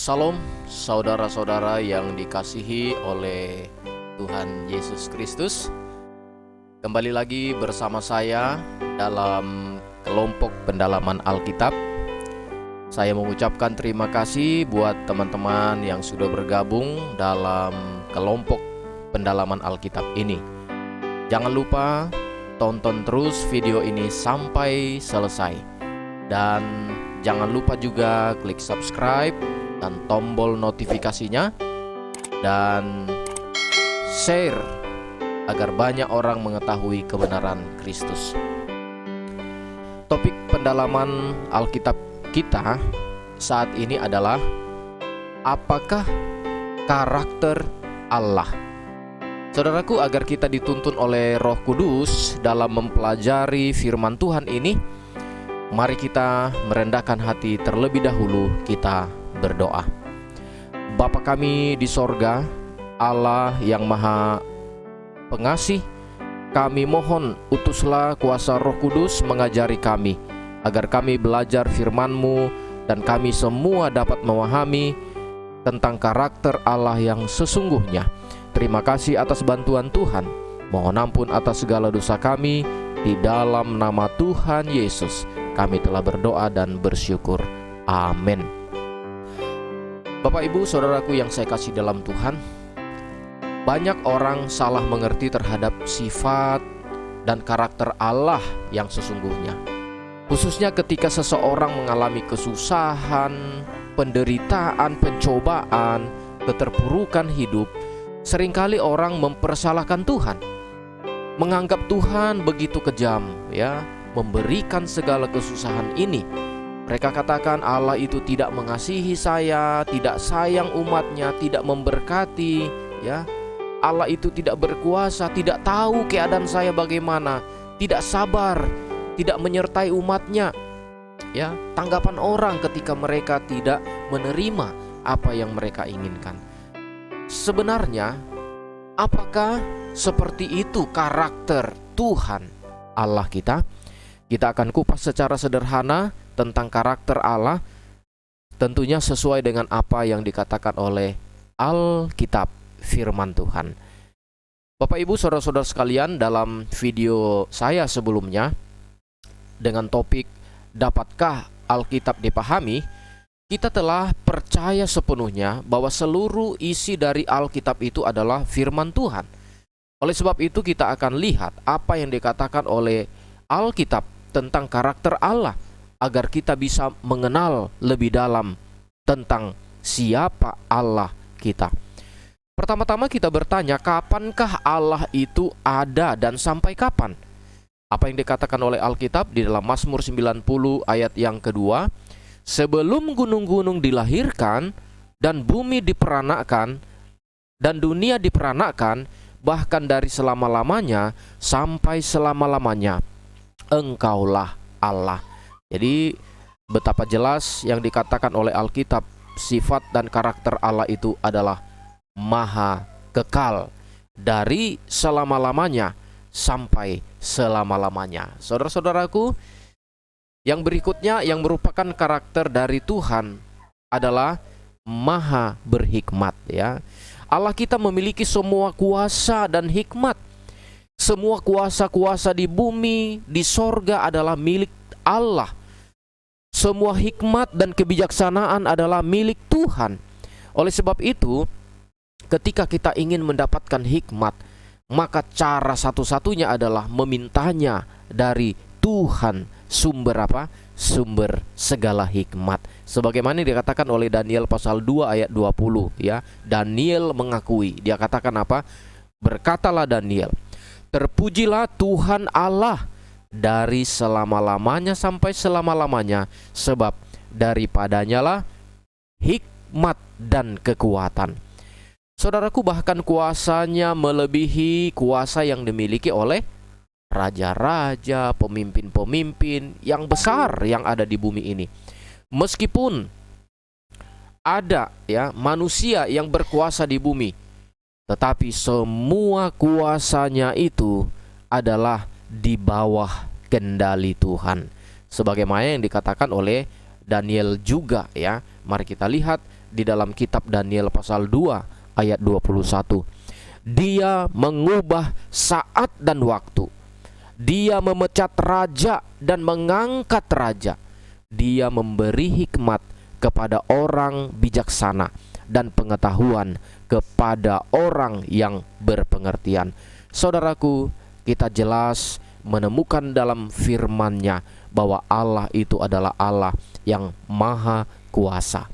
Salam saudara-saudara yang dikasihi oleh Tuhan Yesus Kristus. Kembali lagi bersama saya dalam kelompok pendalaman Alkitab. Saya mengucapkan terima kasih buat teman-teman yang sudah bergabung dalam kelompok pendalaman Alkitab ini. Jangan lupa tonton terus video ini sampai selesai. Dan jangan lupa juga klik subscribe dan tombol notifikasinya, dan share agar banyak orang mengetahui kebenaran Kristus. Topik pendalaman Alkitab kita saat ini adalah apakah karakter Allah? Saudaraku, agar kita dituntun oleh Roh Kudus dalam mempelajari firman Tuhan ini, mari kita merendahkan hati terlebih dahulu, kita berdoa. Bapa kami di sorga, Allah yang maha pengasih, kami mohon utuslah kuasa Roh Kudus mengajari kami, agar kami belajar firman-Mu dan kami semua dapat memahami tentang karakter Allah yang sesungguhnya. Terima kasih atas bantuan Tuhan. Mohon ampun atas segala dosa kami. Di dalam nama Tuhan Yesus kami telah berdoa dan bersyukur. Amin. Bapak Ibu saudaraku yang saya kasih dalam Tuhan, banyak orang salah mengerti terhadap sifat dan karakter Allah yang sesungguhnya. Khususnya ketika seseorang mengalami kesusahan, penderitaan, pencobaan, keterpurukan hidup, seringkali orang mempersalahkan Tuhan, menganggap Tuhan begitu kejam, memberikan segala kesusahan ini. Mereka katakan Allah itu tidak mengasihi saya, tidak sayang umatnya, tidak memberkati, Allah itu tidak berkuasa, tidak tahu keadaan saya bagaimana, tidak sabar, tidak menyertai umatnya. Tanggapan orang ketika mereka tidak menerima apa yang mereka inginkan. Sebenarnya, apakah seperti itu karakter Tuhan Allah kita? Kita akan kupas secara sederhana tentang karakter Allah, tentunya sesuai dengan apa yang dikatakan oleh Alkitab, firman Tuhan. Bapak Ibu saudara-saudara sekalian, dalam video saya sebelumnya dengan topik dapatkah Alkitab dipahami, kita telah percaya sepenuhnya bahwa seluruh isi dari Alkitab itu adalah firman Tuhan. Oleh sebab itu kita akan lihat apa yang dikatakan oleh Alkitab tentang karakter Allah, agar kita bisa mengenal lebih dalam tentang siapa Allah kita. Pertama-tama kita bertanya, kapankah Allah itu ada dan sampai kapan? Apa yang dikatakan oleh Alkitab di dalam Mazmur 90 ayat yang kedua, sebelum gunung-gunung dilahirkan dan bumi diperanakkan dan dunia diperanakkan, bahkan dari selama-lamanya sampai selama-lamanya, Engkaulah Allah. Jadi betapa jelas yang dikatakan oleh Alkitab, sifat dan karakter Allah itu adalah maha kekal, dari selama-lamanya sampai selama-lamanya. Saudara-saudaraku, yang berikutnya yang merupakan karakter dari Tuhan adalah maha berhikmat. Allah kita memiliki semua kuasa dan hikmat. Semua kuasa-kuasa di bumi, di sorga adalah milik Allah. Semua hikmat dan kebijaksanaan adalah milik Tuhan. Oleh sebab itu, ketika kita ingin mendapatkan hikmat, maka cara satu-satunya adalah memintanya dari Tuhan, sumber apa? Sumber segala hikmat. Sebagaimana dikatakan oleh Daniel pasal 2 ayat 20, Daniel mengakui, dia katakan apa? Berkatalah Daniel, terpujilah Tuhan Allah dari selama-lamanya sampai selama-lamanya, sebab daripadanya lah hikmat dan kekuatan. Saudaraku, bahkan kuasanya melebihi kuasa yang dimiliki oleh raja-raja, pemimpin-pemimpin yang besar yang ada di bumi ini. Meskipun ada manusia yang berkuasa di bumi, tetapi semua kuasanya itu adalah di bawah kendali Tuhan. Sebagaimana yang dikatakan oleh Daniel juga, Mari kita lihat di dalam kitab Daniel pasal 2 ayat 21. Dia mengubah saat dan waktu. Dia memecat raja dan mengangkat raja. Dia memberi hikmat kepada orang bijaksana dan pengetahuan kepada orang yang berpengertian. Saudaraku, kita jelas menemukan dalam firman-Nya bahwa Allah itu adalah Allah yang maha kuasa,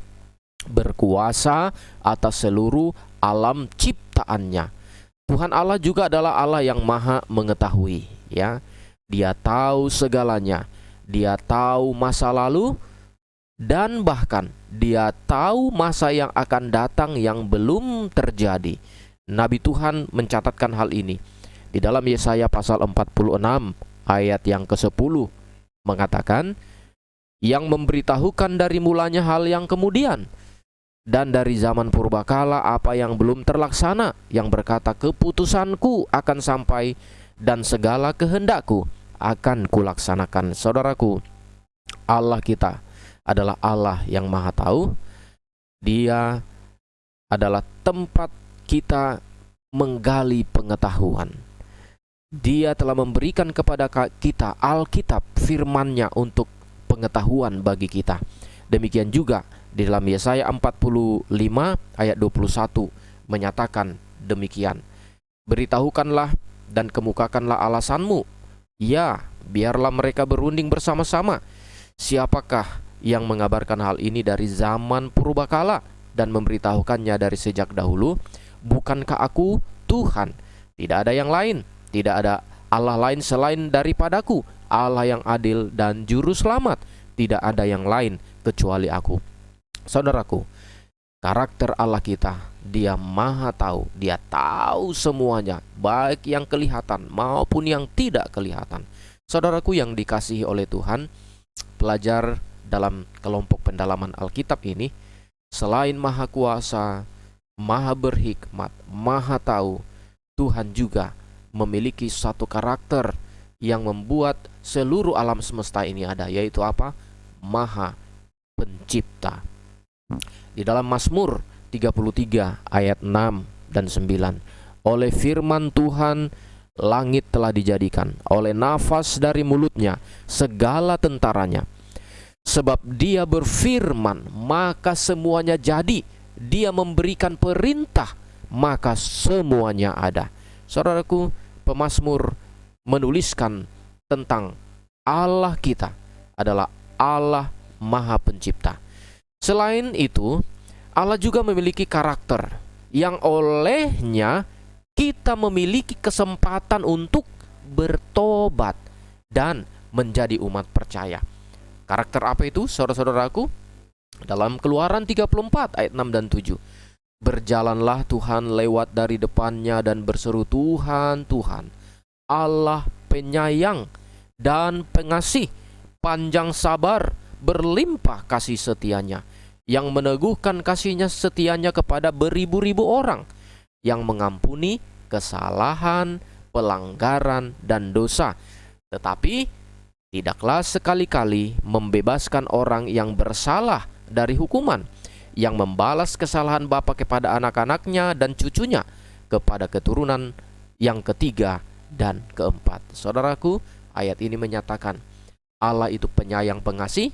berkuasa atas seluruh alam ciptaannya. Tuhan Allah juga adalah Allah yang maha mengetahui, ya. Dia tahu segalanya. Dia tahu masa lalu dan bahkan Dia tahu masa yang akan datang yang belum terjadi. Nabi Tuhan mencatatkan hal ini di dalam Yesaya pasal 46 ayat yang ke-10, mengatakan, yang memberitahukan dari mulanya hal yang kemudian, dan dari zaman purbakala apa yang belum terlaksana, yang berkata, keputusanku akan sampai dan segala kehendakku akan kulaksanakan. Saudaraku, Allah kita adalah Allah yang maha tahu. Dia adalah tempat kita menggali pengetahuan. Dia telah memberikan kepada kita Alkitab, firman-Nya untuk pengetahuan bagi kita. Demikian juga di dalam Yesaya 45 ayat 21 menyatakan demikian. Beritahukanlah dan kemukakanlah alasanmu. Ya, biarlah mereka berunding bersama-sama. Siapakah yang mengabarkan hal ini dari zaman purbakala dan memberitahukannya dari sejak dahulu? Bukankah aku Tuhan? Tidak ada yang lain. Tidak ada Allah lain selain daripadaku. Allah yang adil dan juru selamat. Tidak ada yang lain kecuali aku. Saudaraku, karakter Allah kita, Dia maha tahu. Dia tahu semuanya, baik yang kelihatan maupun yang tidak kelihatan. Saudaraku yang dikasihi oleh Tuhan, pelajar dalam kelompok pendalaman Alkitab ini, selain maha kuasa, maha berhikmat, maha tahu, Tuhan juga memiliki satu karakter yang membuat seluruh alam semesta ini ada, yaitu apa? Maha pencipta. Di dalam Mazmur 33 ayat 6 dan 9, oleh firman Tuhan langit telah dijadikan, oleh nafas dari mulutnya segala tentaranya. Sebab Dia berfirman, maka semuanya jadi. Dia memberikan perintah, maka semuanya ada. Saudaraku, pemazmur menuliskan tentang Allah kita adalah Allah Maha Pencipta. Selain itu, Allah juga memiliki karakter yang olehnya kita memiliki kesempatan untuk bertobat dan menjadi umat percaya. Karakter apa itu, saudara-saudaraku? Dalam Keluaran 34 ayat 6 dan 7. Berjalanlah Tuhan lewat dari depannya dan berseru, Tuhan, Tuhan, Allah penyayang dan pengasih, panjang sabar, berlimpah kasih setianya, yang meneguhkan kasihnya setianya kepada beribu-ribu orang, yang mengampuni kesalahan, pelanggaran, dan dosa, tetapi tidaklah sekali-kali membebaskan orang yang bersalah dari hukuman, yang membalas kesalahan bapa kepada anak-anaknya dan cucunya, kepada keturunan yang ketiga dan keempat. Saudaraku, ayat ini menyatakan Allah itu penyayang pengasih,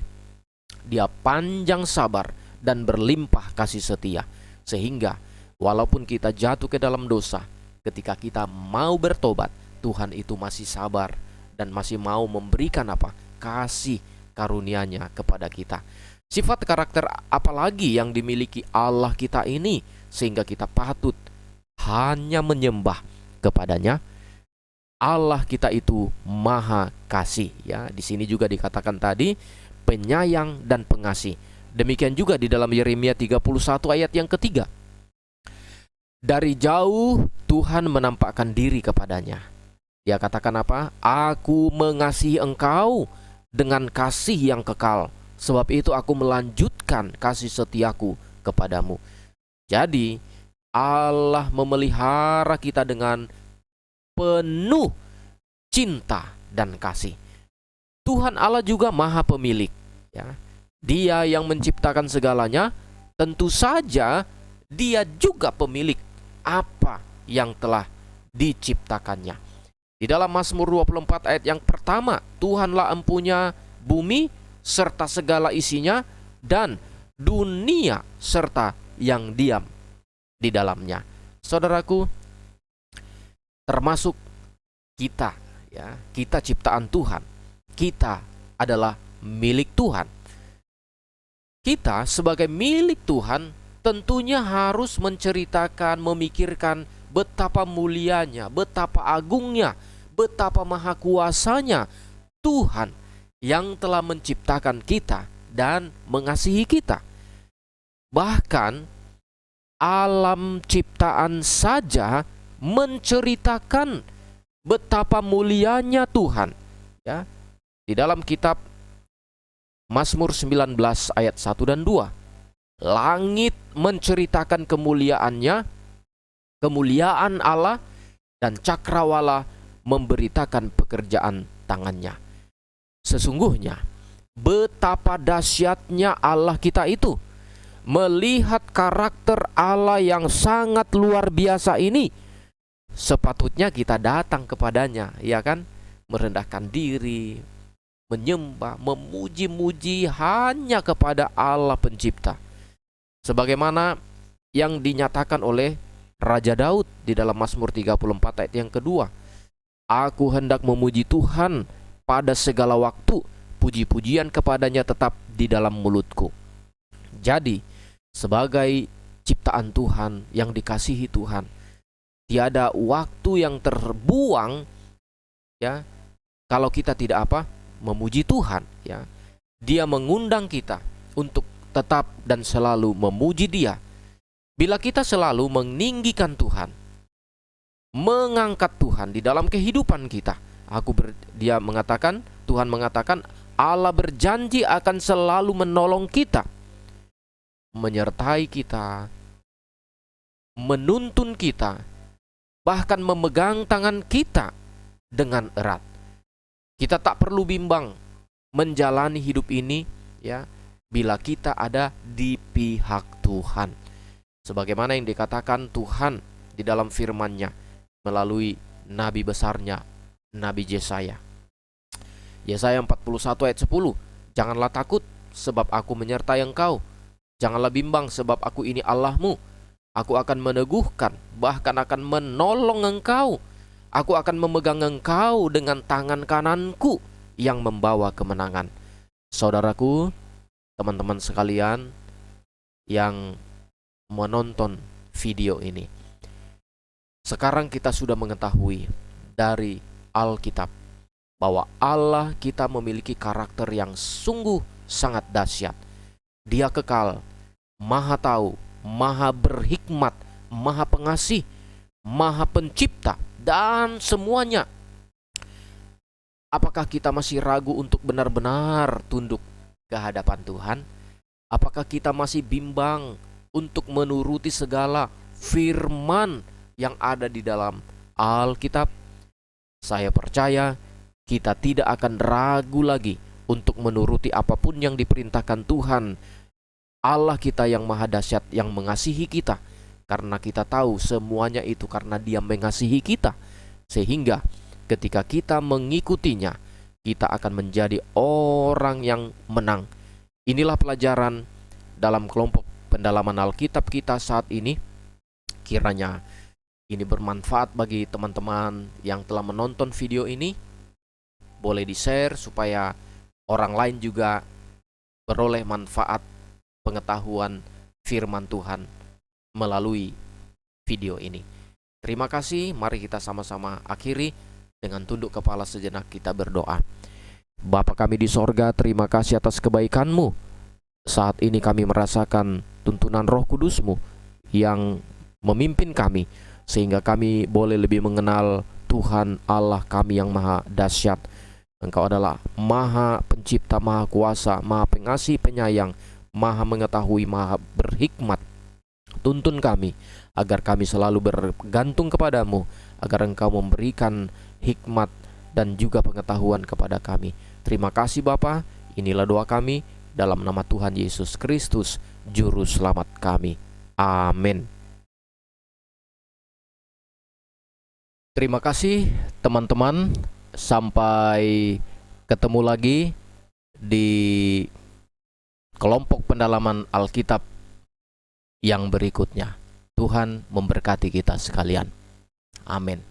Dia panjang sabar dan berlimpah kasih setia, sehingga walaupun kita jatuh ke dalam dosa, ketika kita mau bertobat, Tuhan itu masih sabar dan masih mau memberikan apa? Kasih karunia-Nya kepada kita. Sifat karakter apalagi yang dimiliki Allah kita ini sehingga kita patut hanya menyembah kepadanya? Allah kita itu maha kasih, ya. Di sini juga dikatakan tadi penyayang dan pengasih. Demikian juga di dalam Yeremia 31 ayat yang ketiga. Dari jauh Tuhan menampakkan diri kepadanya. Dia katakan apa? Aku mengasihi engkau dengan kasih yang kekal. Sebab itu aku melanjutkan kasih setiaku kepadamu. Jadi Allah memelihara kita dengan penuh cinta dan kasih. Tuhan Allah juga maha pemilik, ya. Dia yang menciptakan segalanya, tentu saja Dia juga pemilik apa yang telah diciptakannya. Di dalam Mazmur 24 ayat yang pertama, Tuhanlah empunya bumi serta segala isinya, dan dunia serta yang diam di dalamnya. Saudaraku, termasuk kita, ya, kita ciptaan Tuhan. Kita adalah milik Tuhan. Kita sebagai milik Tuhan tentunya harus menceritakan, memikirkan betapa mulianya, betapa agungnya, betapa maha kuasanya Tuhan yang telah menciptakan kita dan mengasihi kita. Bahkan alam ciptaan saja menceritakan betapa mulianya Tuhan. Ya, di dalam kitab Mazmur 19 ayat 1 dan 2. Langit menceritakan kemuliaannya, kemuliaan Allah, dan cakrawala memberitakan pekerjaan tangannya. Sesungguhnya betapa dahsyatnya Allah kita itu. Melihat karakter Allah yang sangat luar biasa ini, sepatutnya kita datang kepadanya, ya kan? Merendahkan diri, menyembah, memuji-muji hanya kepada Allah pencipta. Sebagaimana yang dinyatakan oleh Raja Daud di dalam Mazmur 34 ayat yang kedua. Aku hendak memuji Tuhan pada segala waktu, puji-pujian kepadanya tetap di dalam mulutku. Jadi, sebagai ciptaan Tuhan yang dikasihi Tuhan, tiada waktu yang terbuang, ya, kalau kita tidak memuji Tuhan, ya. Dia mengundang kita untuk tetap dan selalu memuji Dia. Bila kita selalu meninggikan Tuhan, mengangkat Tuhan di dalam kehidupan kita, Dia mengatakan, Tuhan mengatakan, Allah berjanji akan selalu menolong kita, menyertai kita, menuntun kita, bahkan memegang tangan kita dengan erat. Kita tak perlu bimbang menjalani hidup ini, ya, bila kita ada di pihak Tuhan. Sebagaimana yang dikatakan Tuhan di dalam firman-Nya melalui nabi besarnya, Nabi Yesaya. Yesaya 41 ayat 10. Janganlah takut sebab aku menyertai engkau. Janganlah bimbang sebab aku ini Allahmu. Aku akan meneguhkan, bahkan akan menolong engkau. Aku akan memegang engkau dengan tangan kananku yang membawa kemenangan. Saudaraku, teman-teman sekalian yang menonton video ini, sekarang kita sudah mengetahui dari Alkitab bahwa Allah kita memiliki karakter yang sungguh sangat dahsyat. Dia kekal, maha tahu, maha berhikmat, maha pengasih, maha pencipta, dan semuanya. Apakah kita masih ragu untuk benar-benar tunduk ke hadapan Tuhan? Apakah kita masih bimbang untuk menuruti segala firman yang ada di dalam Alkitab? Saya percaya kita tidak akan ragu lagi untuk menuruti apapun yang diperintahkan Tuhan Allah kita yang maha dahsyat, yang mengasihi kita. Karena kita tahu semuanya itu karena Dia mengasihi kita, sehingga ketika kita mengikutinya, kita akan menjadi orang yang menang. Inilah pelajaran dalam kelompok pendalaman Alkitab kita saat ini. Kiranya ini bermanfaat bagi teman-teman yang telah menonton video ini. Boleh di-share supaya orang lain juga beroleh manfaat pengetahuan firman Tuhan melalui video ini. Terima kasih. Mari kita sama-sama akhiri dengan tunduk kepala sejenak, kita berdoa. Bapa kami di sorga, terima kasih atas kebaikan-Mu. Saat ini kami merasakan tuntunan Roh Kudus-Mu yang memimpin kami, sehingga kami boleh lebih mengenal Tuhan Allah kami yang maha dahsyat. Engkau adalah maha pencipta, maha kuasa, maha pengasih, penyayang, maha mengetahui, maha berhikmat. Tuntun kami agar kami selalu bergantung kepadamu, agar Engkau memberikan hikmat dan juga pengetahuan kepada kami. Terima kasih Bapa. Inilah doa kami dalam nama Tuhan Yesus Kristus, Juru Selamat kami. Amin. Terima kasih teman-teman. Sampai ketemu lagi di kelompok pendalaman Alkitab yang berikutnya. Tuhan memberkati kita sekalian. Amin.